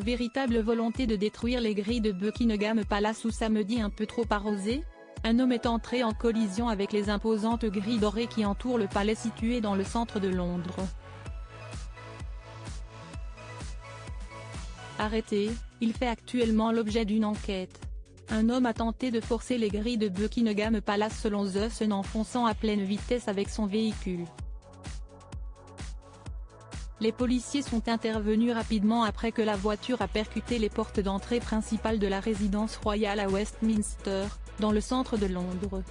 véritable volonté de détruire les grilles de Buckingham Palace ou samedi un peu trop arrosé? Un homme est entré en collision avec les imposantes grilles dorées qui entourent le palais situé dans le centre de Londres. Arrêté, il fait actuellement l'objet d'une enquête. Un homme a tenté de forcer les grilles de Buckingham Palace selon The Sun en fonçant à pleine vitesse avec son véhicule. Les policiers sont intervenus rapidement après que la voiture a percuté les portes d'entrée principales de la résidence royale à Westminster, dans le centre de Londres.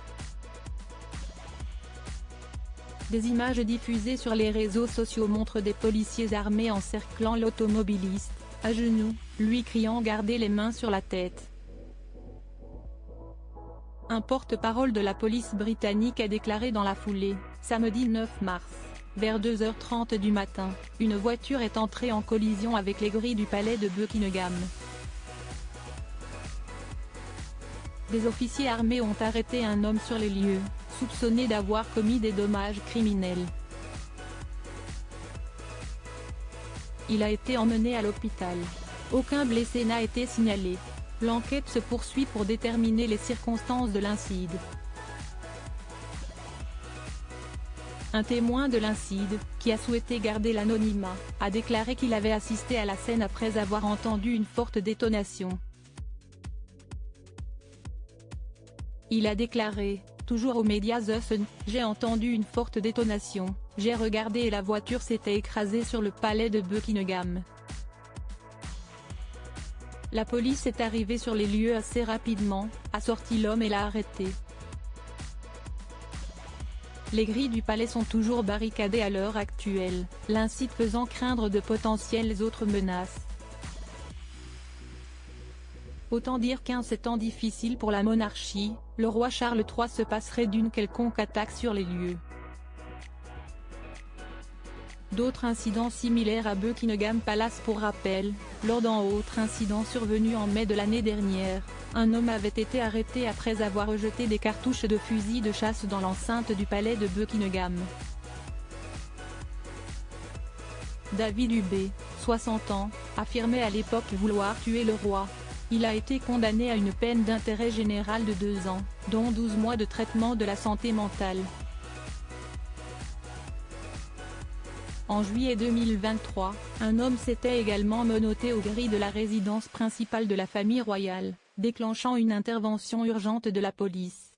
Des images diffusées sur les réseaux sociaux montrent des policiers armés encerclant l'automobiliste, à genoux, lui criant « Gardez les mains sur la tête ». Un porte-parole de la police britannique a déclaré dans la foulée, samedi 9 mars, vers 2h30 du matin, une voiture est entrée en collision avec les grilles du palais de Buckingham. Des officiers armés ont arrêté un homme sur les lieux, soupçonné d'avoir commis des dommages criminels. Il a été emmené à l'hôpital. Aucun blessé n'a été signalé. L'enquête se poursuit pour déterminer les circonstances de l'incident. Un témoin de l'incident, qui a souhaité garder l'anonymat, a déclaré qu'il avait assisté à la scène après avoir entendu une forte détonation. Il a déclaré, toujours aux médias The Sun, « J'ai entendu une forte détonation, j'ai regardé et la voiture s'était écrasée sur le palais de Buckingham. La police est arrivée sur les lieux assez rapidement, a sorti l'homme et l'a arrêté. Les grilles du palais sont toujours barricadées à l'heure actuelle, l'incident faisant craindre de potentielles autres menaces. Autant dire qu'en ces temps difficiles pour la monarchie, le roi Charles III se passerait d'une quelconque attaque sur les lieux. D'autres incidents similaires à Buckingham Palace pour rappel, lors d'un autre incident survenu en mai de l'année dernière, un homme avait été arrêté après avoir rejeté des cartouches de fusil de chasse dans l'enceinte du palais de Buckingham. David Hubé, 60 ans, affirmait à l'époque vouloir tuer le roi. Il a été condamné à une peine d'intérêt général de 2 ans, dont 12 mois de traitement de la santé mentale. En juillet 2023, un homme s'était également menotté aux grilles de la résidence principale de la famille royale, déclenchant une intervention urgente de la police.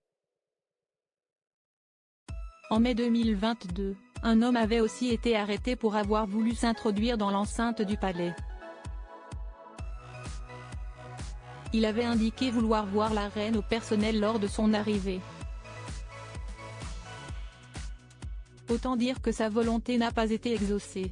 En mai 2022, un homme avait aussi été arrêté pour avoir voulu s'introduire dans l'enceinte du palais. Il avait indiqué vouloir voir la reine au personnel lors de son arrivée. Autant dire que sa volonté n'a pas été exaucée.